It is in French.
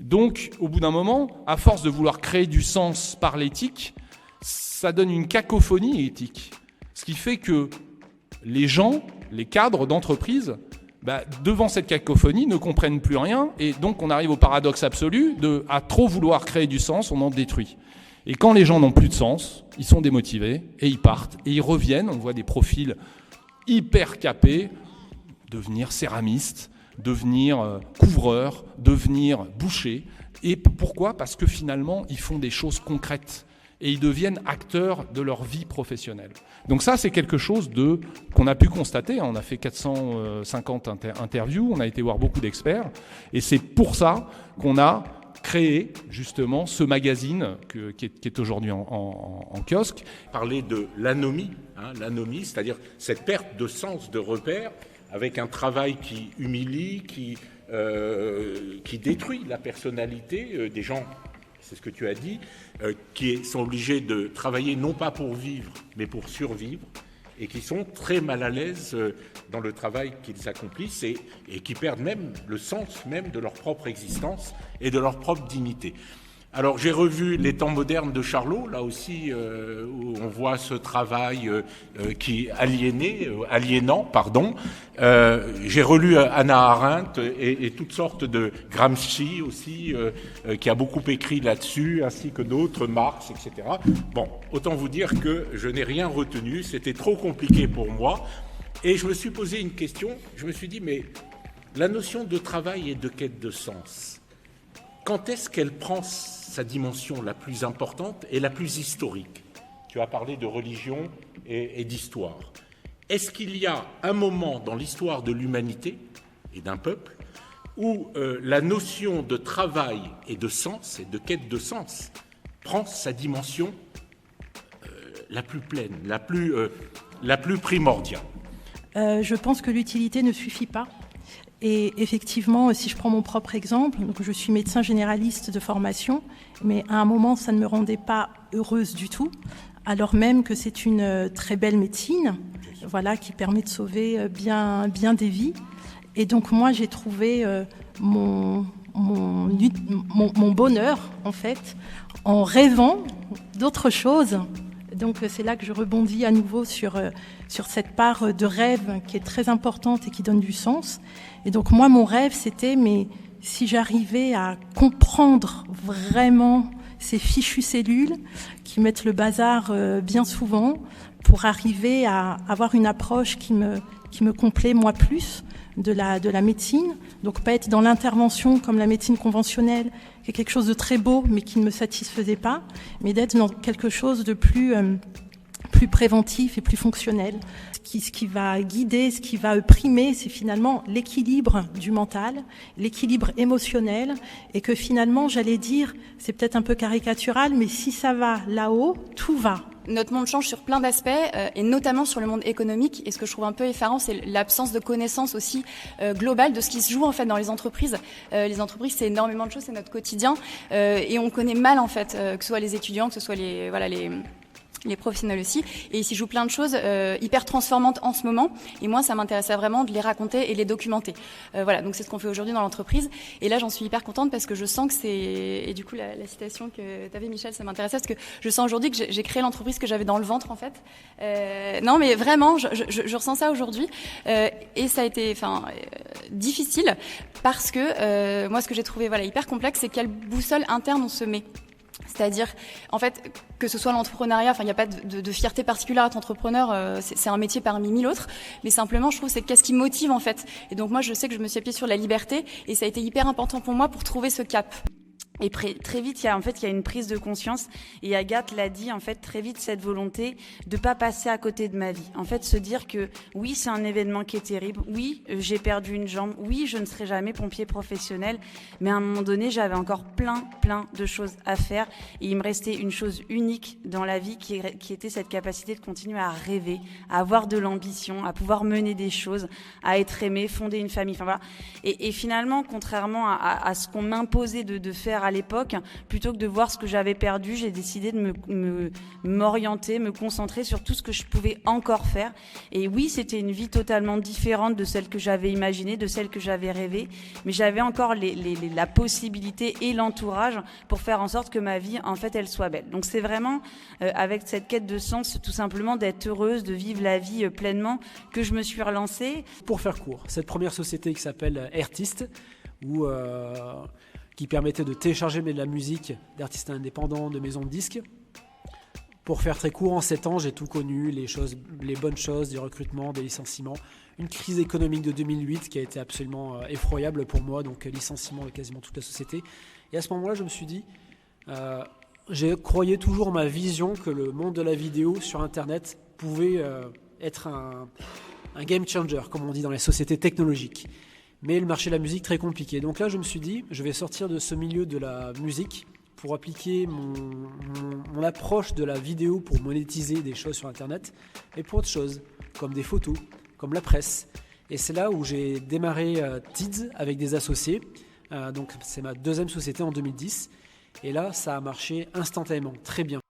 Donc, au bout d'un moment, à force de vouloir créer du sens par l'éthique, ça donne une cacophonie éthique. Ce qui fait que les gens, les cadres d'entreprise, devant cette cacophonie, ne comprennent plus rien. Et donc, on arrive au paradoxe absolu à trop vouloir créer du sens, on en détruit. Et quand les gens n'ont plus de sens, ils sont démotivés et ils partent. Et ils reviennent, on voit des profils hyper capés, devenir céramistes, devenir couvreurs, devenir bouchers. Et pourquoi ? Parce que finalement, ils font des choses concrètes et ils deviennent acteurs de leur vie professionnelle. Donc ça, c'est quelque chose qu'on a pu constater. On a fait 450 interviews, on a été voir beaucoup d'experts. Et c'est pour ça qu'on a créé justement ce magazine qui est aujourd'hui en kiosque. Parler de l'anomie, l'anomie, c'est-à-dire cette perte de sens, de repère, avec un travail qui humilie, qui détruit la personnalité des gens, c'est ce que tu as dit, qui sont obligés de travailler non pas pour vivre, mais pour survivre, et qui sont très mal à l'aise dans le travail qu'ils accomplissent et qui perdent même le sens même de leur propre existence et de leur propre dignité. Alors j'ai revu Les temps modernes de Charlot, là aussi où on voit ce travail qui est aliénant. J'ai relu Hannah Arendt et toutes sortes de Gramsci aussi, qui a beaucoup écrit là-dessus, ainsi que d'autres, Marx, etc. Bon, autant vous dire que je n'ai rien retenu, c'était trop compliqué pour moi. Et je me suis posé une question, je me suis dit, mais la notion de travail et de quête de sens, quand est-ce qu'elle prend sa dimension la plus importante et la plus historique ? Tu as parlé de religion et d'histoire. Est-ce qu'il y a un moment dans l'histoire de l'humanité et d'un peuple où la notion de travail et de sens et de quête de sens prend sa dimension la plus pleine, la plus primordiale ? Je pense que l'utilité ne suffit pas. Et effectivement, si je prends mon propre exemple, donc je suis médecin généraliste de formation, mais à un moment, ça ne me rendait pas heureuse du tout, alors même que c'est une très belle médecine, voilà, qui permet de sauver bien des vies. Et donc moi, j'ai trouvé mon bonheur, en fait, en rêvant d'autre chose. Donc c'est là que je rebondis à nouveau sur cette part de rêve qui est très importante et qui donne du sens. Et donc moi, mon rêve, c'était, mais si j'arrivais à comprendre vraiment ces fichues cellules qui mettent le bazar bien souvent, pour arriver à avoir une approche qui me complaît, moi, plus de la médecine. Donc pas être dans l'intervention comme la médecine conventionnelle, qui est quelque chose de très beau, mais qui ne me satisfaisait pas, mais d'être dans quelque chose de plus préventif et plus fonctionnel. Ce qui va guider, ce qui va primer, c'est finalement l'équilibre du mental, l'équilibre émotionnel, et que finalement, j'allais dire, c'est peut-être un peu caricatural, mais si ça va là-haut, tout va. Notre monde change sur plein d'aspects, et notamment sur le monde économique. Et ce que je trouve un peu effarant, c'est l'absence de connaissance aussi globale de ce qui se joue en fait dans les entreprises. Les entreprises, c'est énormément de choses, c'est notre quotidien, et on connaît mal en fait, que ce soit les étudiants, que ce soit les professionnels aussi, et il s'y joue plein de choses hyper transformantes en ce moment, et moi ça m'intéressait vraiment de les raconter et les documenter. Voilà, donc c'est ce qu'on fait aujourd'hui dans l'entreprise, et là j'en suis hyper contente parce que je sens que c'est, et du coup la citation que t'avais Michel, ça m'intéressait parce que je sens aujourd'hui que j'ai créé l'entreprise que j'avais dans le ventre en fait. Non mais vraiment, je ressens ça aujourd'hui, et ça a été difficile parce que moi ce que j'ai trouvé hyper complexe, c'est quelle boussole interne on se met. C'est-à-dire, en fait, que ce soit l'entrepreneuriat, il n'y a pas de fierté particulière à être entrepreneur, c'est un métier parmi 1000 autres, mais simplement, je trouve, c'est qu'est-ce qui motive, en fait. Et donc, moi, je sais que je me suis appuyée sur la liberté, et ça a été hyper important pour moi pour trouver ce cap. Et très vite, il y a une prise de conscience. Et Agathe l'a dit, en fait, très vite, cette volonté de pas passer à côté de ma vie. En fait, se dire que oui, c'est un événement qui est terrible. Oui, j'ai perdu une jambe. Oui, je ne serai jamais pompier professionnel. Mais à un moment donné, j'avais encore plein de choses à faire. Et il me restait une chose unique dans la vie qui était cette capacité de continuer à rêver, à avoir de l'ambition, à pouvoir mener des choses, à être aimé, fonder une famille. Enfin voilà. Et finalement, contrairement à ce qu'on m'imposait de faire à l'époque, plutôt que de voir ce que j'avais perdu, j'ai décidé de m'orienter, me concentrer sur tout ce que je pouvais encore faire. Et oui, c'était une vie totalement différente de celle que j'avais imaginée, de celle que j'avais rêvée, mais j'avais encore la possibilité et l'entourage pour faire en sorte que ma vie, en fait, elle soit belle. Donc c'est vraiment avec cette quête de sens, tout simplement d'être heureuse, de vivre la vie pleinement, que je me suis relancée. Pour faire court, cette première société qui s'appelle Artist, qui permettait de télécharger de la musique d'artistes indépendants, de maisons de disques. Pour faire très court, en 7 ans, j'ai tout connu, les bonnes choses, des recrutements, des licenciements, une crise économique de 2008 qui a été absolument effroyable pour moi, donc licenciement de quasiment toute la société. Et à ce moment-là, je me suis dit, je croyais toujours en ma vision que le monde de la vidéo sur Internet pouvait être un game changer, comme on dit dans les sociétés technologiques. Mais le marché de la musique, très compliqué. Donc là, je me suis dit, je vais sortir de ce milieu de la musique pour appliquer mon approche de la vidéo pour monétiser des choses sur Internet, et pour autre chose, comme des photos, comme la presse. Et c'est là où j'ai démarré Tids avec des associés. Donc c'est ma deuxième société en 2010. Et là, ça a marché instantanément, très bien.